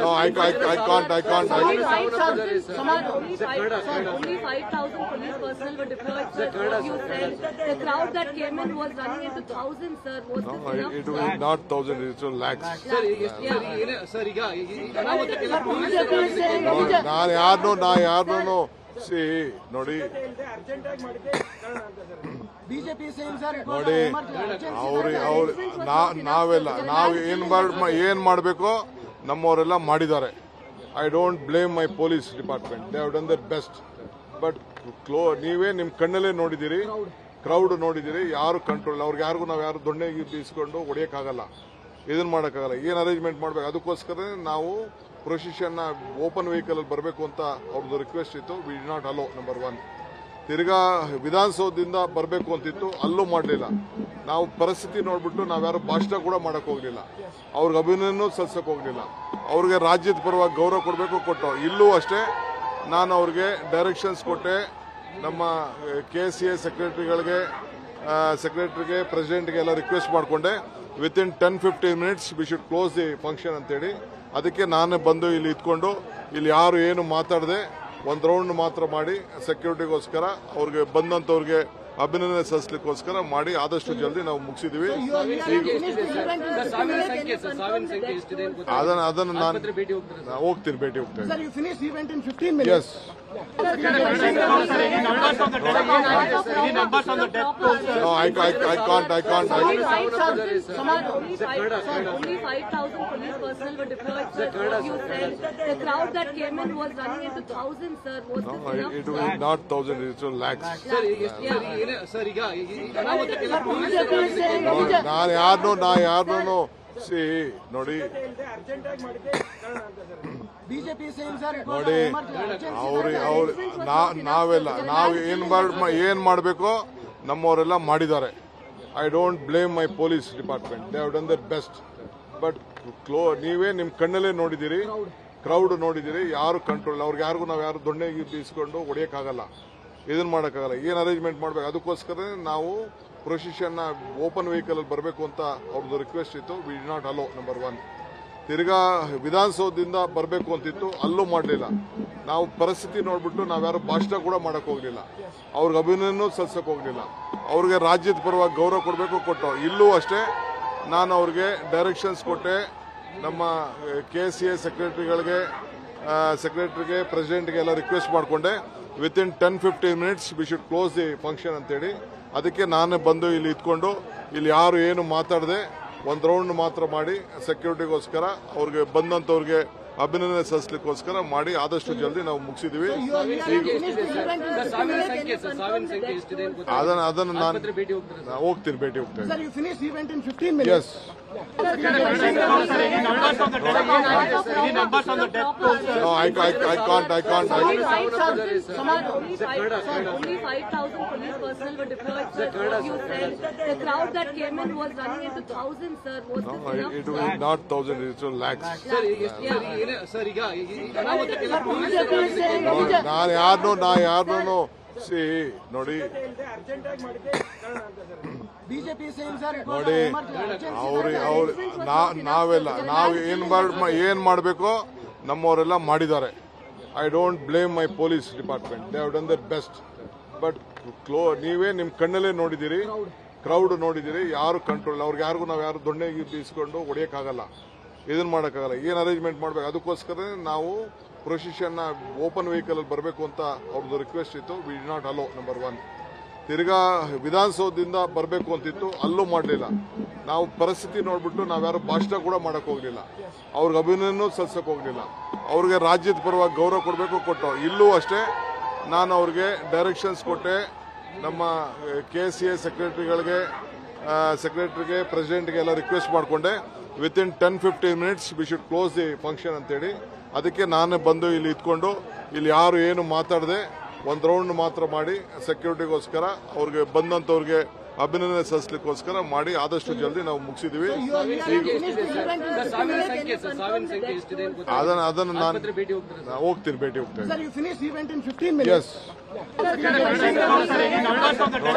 No, I can't. Only 5,000 police personnel were deployed, sir. You said the crowd that came in was running into thousands, sir. Was No, this enough? it was not thousands, it was lakhs. ನಾ ಯಾರನ್ನೂ C ನೋಡಿ ನೋಡಿ ನಾವು ಏನ್ ಮಾಡಬೇಕೋ ನಮ್ಮವರೆಲ್ಲ ಮಾಡಿದ್ದಾರೆ. I don't blame my police department, they have done their best. But ನೀವೇ ನಿಮ್ ಕಣ್ಣಲ್ಲೇ ನೋಡಿದಿರಿ, ಕ್ರೌಡ್ ನೋಡಿದಿರಿ, ಯಾರು ಕಂಟ್ರೋಲ್, ಅವ್ರಿಗೆ ಯಾರಿಗೂ ನಾವು ಯಾರು ದೊಣ್ಣೆಗೆ ಬೀಸ್ಕೊಂಡು ಹೊಡೆಯಕ್ಕಾಗಲ್ಲ, ಇದನ್ನ ಮಾಡೋಕ್ಕಾಗಲ್ಲ. ಏನ್ ಅರೇಂಜ್ಮೆಂಟ್ ಮಾಡ್ಬೇಕು, ಅದಕ್ಕೋಸ್ಕರ ನಾವು ಪ್ರೊಸೆಷನ್ ಓಪನ್ ವೆಹಿಕಲ್ ಅಲ್ಲಿ ಬರಬೇಕು ಅಂತ ಅವ್ರದ್ದು ರಿಕ್ವೆಸ್ಟ್ ಇತ್ತು. We did not allow, number 1. ತಿರ್ಗಾ ವಿಧಾನಸೌಧದಿಂದ ಬರಬೇಕು ಅಂತಿತ್ತು, ಅಲ್ಲೂ ಮಾಡಲಿಲ್ಲ. ನಾವು ಪರಿಸ್ಥಿತಿ ನೋಡ್ಬಿಟ್ಟು ನಾವ್ಯಾರು ಭಾಷಣ ಕೂಡ ಮಾಡಕ್ ಹೋಗ್ಲಿಲ್ಲ, ಅವ್ರಿಗೆ ಅಭಿನಂದನೆ ಸಲ್ಲಿಸಕ್ ಹೋಗ್ಲಿಲ್ಲ. ಅವ್ರಿಗೆ ರಾಜ್ಯದ ಪರವಾಗಿ ಗೌರವ ಕೊಡಬೇಕು, ಕೊಟ್ಟು. ಇಲ್ಲೂ ಅಷ್ಟೇ ನಾನು ಅವ್ರಿಗೆ ಡೈರೆಕ್ಷನ್ಸ್ ಕೊಟ್ಟೆ. ನಮ್ಮ KCA ಸೆಕ್ರೆಟರಿಗೆ ಪ್ರೆಸಿಡೆಂಟ್ಗೆ ಎಲ್ಲ ರಿಕ್ವೆಸ್ಟ್ ಮಾಡಿಕೊಂಡೆ. Within 10-15 minutes we should close the function ಅಂತೇಳಿ. ಅದಕ್ಕೆ ನಾನೇ ಬಂದು ಇಲ್ಲಿ ಇದ್ಕೊಂಡು ಇಲ್ಲಿ ಯಾರು ಏನು ಮಾತಾಡದೆ ಒಂದು ರೌಂಡ್ ಮಾತ್ರ ಮಾಡಿ ಸೆಕ್ಯೂರಿಟಿಗೋಸ್ಕರ ಅವ್ರಿಗೆ ಬಂದಂತವ್ರಿಗೆ ಅಭಿನಂದನೆ ಸಲ್ಲಿಸಲಿಕ್ಕೋಸ್ಕರ ಮಾಡಿ ಆದಷ್ಟು ಜಲ್ದಿ ನಾವು ಮುಗಿಸಿದ್ವಿ. ಅದನ್ನು ನಾನು ಹೋಗ್ತೀನಿ, ಭೇಟಿ ಹೋಗ್ತೇನೆ. Yes, no, I can't. Only 5,000 police personnel were deployed, sir. You said the crowd that came in was running into thousands, sir. Was no, this enough? it was not thousands, it was lakhs. ನಾ ಯಾರನ್ನೂ C ನೋಡಿ ನಾವು ಏನ್ ಮಾಡಬೇಕೋ ನಮ್ಮವರೆಲ್ಲ ಮಾಡಿದ್ದಾರೆ. I don't blame my police department, they have done their best. But ನೀವೇ ನಿಮ್ ಕಣ್ಣಲ್ಲೇ ನೋಡಿದಿರಿ, ಕ್ರೌಡ್ ನೋಡಿದಿರಿ, ಯಾರು ಕಂಟ್ರೋಲ್, ಅವ್ರಿಗೆ ಯಾರಿಗೂ ನಾವು ಯಾರು ದೊಣ್ಣೆಗೆ ಬೀಸ್ಕೊಂಡು ಹೊಡೆಯಕ್ಕಾಗಲ್ಲ, ಇದನ್ನ ಮಾಡೋಕ್ಕಾಗಲ್ಲ. ಏನ್ ಅರೇಂಜ್ಮೆಂಟ್ ಮಾಡ್ಬೇಕು, ಅದಕ್ಕೋಸ್ಕರ ನಾವು ಪ್ರೊಸೆಷನ್ ಓಪನ್ ವೆಹಿಕಲ್ ಅಲ್ಲಿ ಬರಬೇಕು ಅಂತ ಅವ್ರದ್ದು ರಿಕ್ವೆಸ್ಟ್ ಇತ್ತು. We did not allow, number 1. ತಿರ್ಗಾ ವಿಧಾನಸೌಧದಿಂದ ಬರಬೇಕು ಅಂತಿತ್ತು, ಅಲ್ಲೂ ಮಾಡಲಿಲ್ಲ. ನಾವು ಪರಿಸ್ಥಿತಿ ನೋಡ್ಬಿಟ್ಟು ನಾವ್ಯಾರು ಭಾಷಣ ಕೂಡ ಮಾಡಕ್ ಹೋಗ್ಲಿಲ್ಲ, ಅವ್ರಿಗೆ ಅಭಿನಂದನೆ ಸಲ್ಲಿಸಕ್ ಹೋಗ್ಲಿಲ್ಲ. ಅವ್ರಿಗೆ ರಾಜ್ಯದ ಪರವಾಗಿ ಗೌರವ ಕೊಡಬೇಕು, ಕೊಟ್ಟು. ಇಲ್ಲೂ ಅಷ್ಟೇ ನಾನು ಅವ್ರಿಗೆ ಡೈರೆಕ್ಷನ್ಸ್ ಕೊಟ್ಟೆ. ನಮ್ಮ KCA ಸೆಕ್ರೆಟರಿಗೆ ಪ್ರೆಸಿಡೆಂಟ್ಗೆ ಎಲ್ಲ ರಿಕ್ವೆಸ್ಟ್ ಮಾಡಿಕೊಂಡೆ. Within 10-15 minutes we should close the function ಅಂತೇಳಿ. ಅದಕ್ಕೆ ನಾನೇ ಬಂದು ಇಲ್ಲಿ ಇದ್ಕೊಂಡು ಇಲ್ಲಿ ಯಾರು ಏನು ಮಾತಾಡದೆ ಒಂದು ರೌಂಡ್ ಮಾತ್ರ ಮಾಡಿ ಸೆಕ್ಯೂರಿಟಿಗೋಸ್ಕರ ಅವ್ರಿಗೆ ಬಂದಂತವ್ರಿಗೆ ಅಭಿನಂದನೆ ಸಲ್ಲಿಸಲಿಕ್ಕೋಸ್ಕರ ಮಾಡಿ ಆದಷ್ಟು ಜಲ್ದಿ ನಾವು ಮುಗಿಸಿದ್ವಿ. ಅದನ್ನು ನಾನು ಹೋಗ್ತೀನಿ, ಭೇಟಿ ಹೋಗ್ತೇನೆ. Yes, no, I can't. Only 5,000 police personnel were deployed, sir. You said the crowd that came in was running into thousands, sir. Was no, this enough? it was not thousands, it was lakhs. ನಾ ಯಾರನ್ನೂ C ನೋಡಿ ನಾವು ಏನ್ ಮಾಡಬೇಕೋ ನಮ್ಮವರೆಲ್ಲ ಮಾಡಿದ್ದಾರೆ. I don't blame my police department, they have done their best. But ನೀವೇ ನಿಮ್ ಕಣ್ಣಲ್ಲೇ ನೋಡಿದಿರಿ, ಕ್ರೌಡ್ ನೋಡಿದಿರಿ, ಯಾರು ಕಂಟ್ರೋಲ್, ಅವ್ರಿಗೆ ಯಾರಿಗೂ ನಾವು ಯಾರು ದೊಣ್ಣೆಗೆ ಬೀಸ್ಕೊಂಡು ಹೊಡೆಯಕ್ಕಾಗಲ್ಲ, ಇದನ್ನ ಮಾಡೋಕ್ಕಾಗಲ್ಲ. ಏನ್ ಅರೇಂಜ್ಮೆಂಟ್ ಮಾಡ್ಬೇಕು, ಅದಕ್ಕೋಸ್ಕರ ನಾವು ಪ್ರೊಸೆಷನ್ ಓಪನ್ ವೆಹಿಕಲ್ ಅಲ್ಲಿ ಬರಬೇಕು ಅಂತ ಅವ್ರದ್ದು ರಿಕ್ವೆಸ್ಟ್ ಇತ್ತು. We did not allow, number 1. ತಿರ್ಗಾ ವಿಧಾನಸೌಧದಿಂದ ಬರಬೇಕು ಅಂತಿತ್ತು, ಅಲ್ಲೂ ಮಾಡಲಿಲ್ಲ. ನಾವು ಪರಿಸ್ಥಿತಿ ನೋಡ್ಬಿಟ್ಟು ನಾವ್ಯಾರು ಭಾಷಣ ಕೂಡ ಮಾಡಕ್ ಹೋಗ್ಲಿಲ್ಲ, ಅವ್ರಿಗೆ ಅಭಿನಂದನೆ ಸಲ್ಲಿಸಕ್ ಹೋಗ್ಲಿಲ್ಲ. ಅವ್ರಿಗೆ ರಾಜ್ಯದ ಪರವಾಗಿ ಗೌರವ ಕೊಡಬೇಕು, ಕೊಟ್ಟು. ಇಲ್ಲೂ ಅಷ್ಟೇ ನಾನು ಅವ್ರಿಗೆ ಡೈರೆಕ್ಷನ್ಸ್ ಕೊಟ್ಟೆ. ನಮ್ಮ KCA ಸೆಕ್ರೆಟರಿಗೆ ಪ್ರೆಸಿಡೆಂಟ್ಗೆ ಎಲ್ಲ ರಿಕ್ವೆಸ್ಟ್ ಮಾಡಿಕೊಂಡೆ. Within 10-15 minutes we should close the function ಅಂತೇಳಿ. ಅದಕ್ಕೆ ನಾನೇ ಬಂದು ಇಲ್ಲಿ ಇದ್ಕೊಂಡು ಇಲ್ಲಿ ಯಾರು ಏನು ಮಾತಾಡದೆ ಒಂದು ರೌಂಡ್ ಮಾತ್ರ ಮಾಡಿ ಸೆಕ್ಯೂರಿಟಿಗೋಸ್ಕರ ಅವ್ರಿಗೆ ಬಂದಂತವ್ರಿಗೆ ಅಭಿನಂದನೆ ಸಲ್ಲಿಸಲಿಕ್ಕೋಸ್ಕರ ಮಾಡಿ ಆದಷ್ಟು ಜಲ್ದಿ ನಾವು ಮುಗಿಸಿದ್ವಿ. ಅದನ್ನು ನಾನು ಹೋಗ್ತೀನಿ, ಭೇಟಿ ಹೋಗ್ತೇನೆ. Yes. No,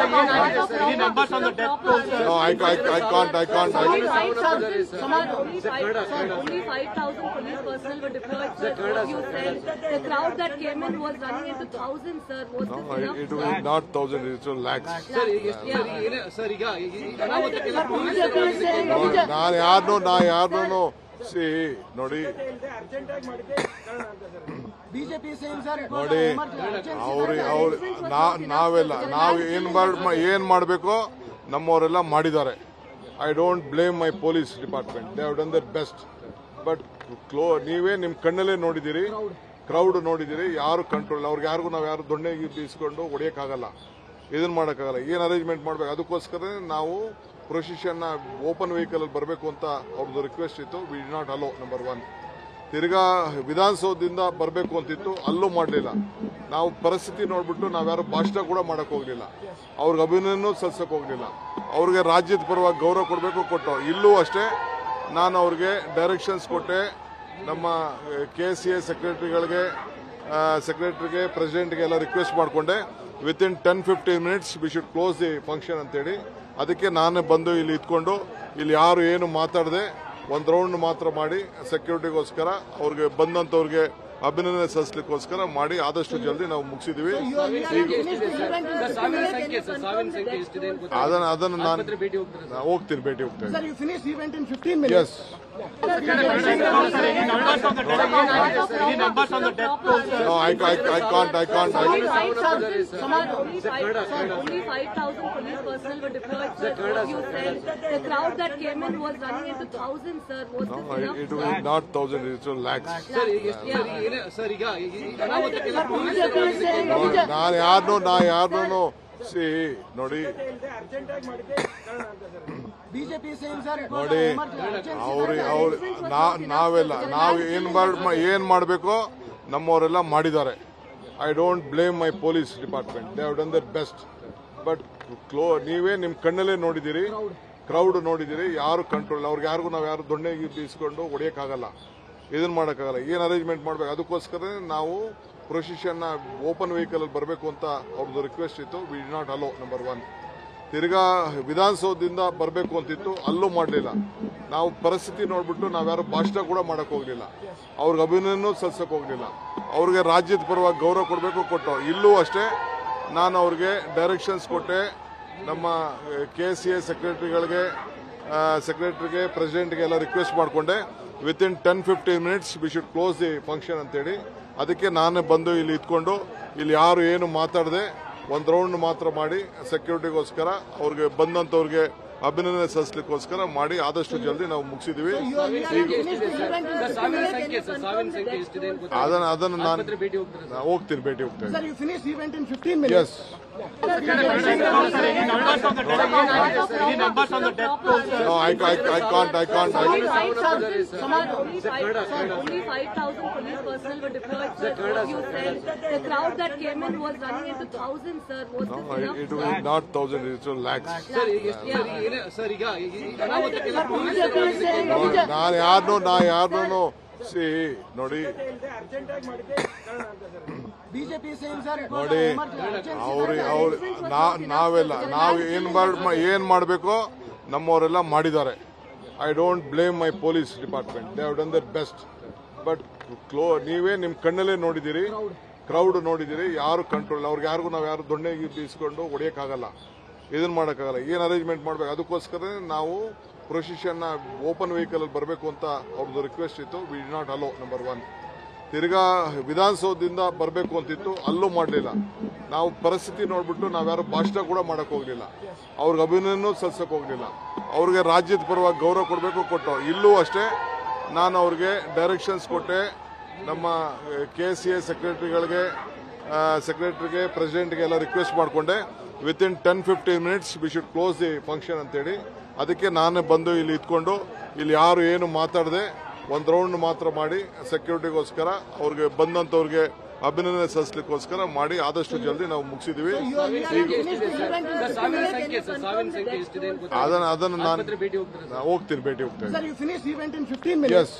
I can't. Only 5,000 police personnel were deployed, sir. You said the crowd that came in was running into thousands, sir. Was No, this enough? it was not thousands, it was lakhs. Sir ಈಗ ಅನಾಹುತಕ್ಕೆಲ್ಲ ನಾನು ಯಾರನ್ನೂ C ನೋಡಿ BJP ನೋಡಿ ನಾವು ಏನ್ ಮಾಡಬೇಕೋ ನಮ್ಮವರೆಲ್ಲ ಮಾಡಿದ್ದಾರೆ. I don't blame my police department, they have done their best. But ನೀವೇ ನಿಮ್ ಕಣ್ಣಲ್ಲೇ ನೋಡಿದಿರಿ, ಕ್ರೌಡ್ ನೋಡಿದಿರಿ, ಯಾರು ಕಂಟ್ರೋಲ್, ಅವ್ರಿಗೆ ಯಾರಿಗೂ ನಾವು ಯಾರು ದೊಣ್ಣೆಗೆ ಬೀಸ್ಕೊಂಡು ಹೊಡೆಯಕ್ಕಾಗಲ್ಲ, ಇದನ್ನ ಮಾಡೋಕ್ಕಾಗಲ್ಲ. ಏನ್ ಅರೇಂಜ್ಮೆಂಟ್ ಮಾಡ್ಬೇಕು, ಅದಕ್ಕೋಸ್ಕರ ನಾವು ಪ್ರೊಸೆಷನ್ ಓಪನ್ ವೆಹಿಕಲ್ ಅಲ್ಲಿ ಬರಬೇಕು ಅಂತ ಅವ್ರದ್ದು ರಿಕ್ವೆಸ್ಟ್ ಇತ್ತು. We did not allow, number 1. ತಿರ್ಗಾ ವಿಧಾನಸೌಧದಿಂದ ಬರಬೇಕು ಅಂತಿತ್ತು, ಅಲ್ಲೂ ಮಾಡಲಿಲ್ಲ. ನಾವು ಪರಿಸ್ಥಿತಿ ನೋಡ್ಬಿಟ್ಟು ನಾವ್ಯಾರು ಭಾಷಣ ಕೂಡ ಮಾಡಕ್ ಹೋಗ್ಲಿಲ್ಲ, ಅವ್ರಿಗೆ ಅಭಿನಂದನೆ ಸಲ್ಲಿಸಕ್ ಹೋಗ್ಲಿಲ್ಲ. ಅವ್ರಿಗೆ ರಾಜ್ಯದ ಪರವಾಗಿ ಗೌರವ ಕೊಡಬೇಕು, ಕೊಟ್ಟು. ಇಲ್ಲೂ ಅಷ್ಟೇ ನಾನು ಅವ್ರಿಗೆ ಡೈರೆಕ್ಷನ್ಸ್ ಕೊಟ್ಟೆ. ನಮ್ಮ KCA ಸೆಕ್ರೆಟರಿಗೆ ಪ್ರೆಸಿಡೆಂಟ್ಗೆ ಎಲ್ಲ ರಿಕ್ವೆಸ್ಟ್ ಮಾಡಿಕೊಂಡೆ. Within 10-15 minutes we should close the function ಅಂತೇಳಿ. ಅದಕ್ಕೆ ನಾನೇ ಬಂದು ಇಲ್ಲಿ ಇದ್ಕೊಂಡು ಇಲ್ಲಿ ಯಾರು ಏನು ಮಾತಾಡದೆ ಒಂದು ರೌಂಡ್ ಮಾತ್ರ ಮಾಡಿ ಸೆಕ್ಯೂರಿಟಿಗೋಸ್ಕರ ಅವ್ರಿಗೆ ಬಂದಂತವ್ರಿಗೆ ಅಭಿನಂದನೆ ಸಲ್ಲಿಸಲಿಕ್ಕೋಸ್ಕರ ಮಾಡಿ ಆದಷ್ಟು ಜಲ್ದಿ ನಾವು ಮುಗಿಸಿದ್ವಿ. ಅದನ್ನು ನಾನು ಹೋಗ್ತೀನಿ, ಭೇಟಿ ಹೋಗ್ತೇನೆ. Yes, no, I can't. Only 5,000 police personnel were deployed, sir. You said the crowd that came in was running into thousands, sir. Was no, this enough? it was not thousands, it was lakhs. Sir ಈಗ ಅನಾಹುತಕ್ಕೆಲ್ಲ ನಾನು ಯಾರನ್ನೂ C ನೋಡಿ BJP ನೋಡಿ ನಾವು ಏನ್ ಮಾಡಬೇಕೋ ನಮ್ಮವರೆಲ್ಲ ಮಾಡಿದ್ದಾರೆ. I don't blame my police department, they have done their best. But ನೀವೇ ನಿಮ್ ಕಣ್ಣಲ್ಲೇ ನೋಡಿದಿರಿ, ಕ್ರೌಡ್ ನೋಡಿದಿರಿ, ಯಾರು ಕಂಟ್ರೋಲ್, ಅವ್ರಿಗೆ ಯಾರಿಗೂ ನಾವು ಯಾರು ದೊಣ್ಣೆಗೆ ಬೀಸ್ಕೊಂಡು ಹೊಡೆಯಕ್ಕಾಗಲ್ಲ, ಇದನ್ನ ಮಾಡೋಕ್ಕಾಗಲ್ಲ. ಏನ್ ಅರೇಂಜ್ಮೆಂಟ್ ಮಾಡ್ಬೇಕು, ಅದಕ್ಕೋಸ್ಕರ ನಾವು ಪ್ರೊಸೆಷನ್ ಓಪನ್ ವೆಹಿಕಲ್ ಅಲ್ಲಿ ಬರಬೇಕು ಅಂತ ಅವ್ರದ್ದು ರಿಕ್ವೆಸ್ಟ್ ಇತ್ತು. We did not allow, number 1. ತಿರ್ಗಾ ವಿಧಾನಸೌಧದಿಂದ ಬರಬೇಕು ಅಂತಿತ್ತು, ಅಲ್ಲೂ ಮಾಡಲಿಲ್ಲ. ನಾವು ಪರಿಸ್ಥಿತಿ ನೋಡ್ಬಿಟ್ಟು ನಾವ್ಯಾರು ಭಾಷಣ ಕೂಡ ಮಾಡಕ್ ಹೋಗ್ಲಿಲ್ಲ, ಅವ್ರಿಗೆ ಅಭಿನಂದನೆ ಸಲ್ಲಿಸಕ್ ಹೋಗ್ಲಿಲ್ಲ. ಅವ್ರಿಗೆ ರಾಜ್ಯದ ಪರವಾಗಿ ಗೌರವ ಕೊಡಬೇಕು, ಕೊಟ್ಟು. ಇಲ್ಲೂ ಅಷ್ಟೇ ನಾನು ಅವ್ರಿಗೆ ಡೈರೆಕ್ಷನ್ಸ್ ಕೊಟ್ಟೆ. ನಮ್ಮ KCA ಸೆಕ್ರೆಟರಿಗೆ ಪ್ರೆಸಿಡೆಂಟ್ಗೆ ಎಲ್ಲ ರಿಕ್ವೆಸ್ಟ್ ಮಾಡಿಕೊಂಡೆ. Within 10-15 minutes we should close the function ಅಂತೇಳಿ. ಅದಕ್ಕೆ ನಾನೇ ಬಂದು ಇಲ್ಲಿ ಇದ್ಕೊಂಡು ಇಲ್ಲಿ ಯಾರು ಏನು ಮಾತಾಡದೆ ಒಂದು ರೌಂಡ್ ಮಾತ್ರ ಮಾಡಿ ಸೆಕ್ಯೂರಿಟಿಗೋಸ್ಕರ ಅವ್ರಿಗೆ ಬಂದಂತವ್ರಿಗೆ ಅಭಿನಂದನೆ ಸಲ್ಲಿಸಲಿಕ್ಕೋಸ್ಕರ ಮಾಡಿ ಆದಷ್ಟು ಜಲ್ದಿ ನಾವು ಮುಗಿಸಿದ್ವಿ. ಅದನ್ನು ನಾನು ಹೋಗ್ತೀನಿ, ಭೇಟಿ ಹೋಗ್ತೇನೆ. Yes, no, I can't. Only 5,000 police personnel were deployed, sir. You said the crowd that came in was running into thousands, sir. Was no, this enough? it was not thousands, it was lakhs. Sir ಈಗ ಅನಾಹುತಕ್ಕೆಲ್ಲ ನಾನು ಯಾರನ್ನೂ C ನೋಡಿ BJP ನೋಡಿ ನಾವು ಏನ್ ಮಾಡಬೇಕೋ ನಮ್ಮವರೆಲ್ಲ ಮಾಡಿದ್ದಾರೆ. I don't blame my police department, they have done their best. But ನೀವೇ ನಿಮ್ ಕಣ್ಣಲ್ಲೇ ನೋಡಿದಿರಿ, ಕ್ರೌಡ್ ನೋಡಿದಿರಿ, ಯಾರು ಕಂಟ್ರೋಲ್, ಅವ್ರಿಗೆ ಯಾರಿಗೂ ನಾವು ಯಾರು ದೊಣ್ಣೆಗೆ ಬೀಸ್ಕೊಂಡು ಹೊಡೆಯಕ್ಕಾಗಲ್ಲ, ಇದನ್ನ ಮಾಡೋಕ್ಕಾಗಲ್ಲ. ಏನ್ ಅರೇಂಜ್ಮೆಂಟ್ ಮಾಡ್ಬೇಕು, ಅದಕ್ಕೋಸ್ಕರ ನಾವು ಪ್ರೊಸೆಷನ್ ಓಪನ್ ವೆಹಿಕಲ್ ಅಲ್ಲಿ ಬರಬೇಕು ಅಂತ ಅವ್ರದ್ದು ರಿಕ್ವೆಸ್ಟ್ ಇತ್ತು. We did not allow, number 1. ತಿರ್ಗಾ ವಿಧಾನಸೌಧದಿಂದ ಬರಬೇಕು ಅಂತಿತ್ತು, ಅಲ್ಲೂ ಮಾಡಲಿಲ್ಲ. ನಾವು ಪರಿಸ್ಥಿತಿ ನೋಡ್ಬಿಟ್ಟು ನಾವ್ಯಾರು ಭಾಷಣ ಕೂಡ ಮಾಡಕ್ ಹೋಗ್ಲಿಲ್ಲ, ಅವ್ರಿಗೆ ಅಭಿನಂದನೆ ಸಲ್ಲಿಸಕ್ ಹೋಗ್ಲಿಲ್ಲ. ಅವ್ರಿಗೆ ರಾಜ್ಯದ ಪರವಾಗಿ ಗೌರವ ಕೊಡಬೇಕು, ಕೊಟ್ಟು. ಇಲ್ಲೂ ಅಷ್ಟೇ ನಾನು ಅವ್ರಿಗೆ ಡೈರೆಕ್ಷನ್ಸ್ ಕೊಟ್ಟೆ. ನಮ್ಮ KCA ಸೆಕ್ರೆಟರಿಗೆ ಪ್ರೆಸಿಡೆಂಟ್ಗೆ ಎಲ್ಲ ರಿಕ್ವೆಸ್ಟ್ ಮಾಡಿಕೊಂಡೆ. Within 10-15 minutes we should close the function ಅಂತೇಳಿ. ಅದಕ್ಕೆ ನಾನೇ ಬಂದು ಇಲ್ಲಿ ಇದ್ಕೊಂಡು ಇಲ್ಲಿ ಯಾರು ಏನು ಮಾತಾಡದೆ ಒಂದು ರೌಂಡ್ ಮಾತ್ರ ಮಾಡಿ ಸೆಕ್ಯೂರಿಟಿಗೋಸ್ಕರ ಅವ್ರಿಗೆ ಬಂದಂತವ್ರಿಗೆ ಅಭಿನಂದನೆ ಸಲ್ಲಿಸಲಿಕ್ಕೋಸ್ಕರ ಮಾಡಿ ಆದಷ್ಟು ಜಲ್ದಿ ನಾವು ಮುಗಿಸಿದ್ವಿ. ಅದನ್ನು ನಾನು ಹೋಗ್ತೀನಿ, ಭೇಟಿ ಹೋಗ್ತೇನೆ. ಎಸ್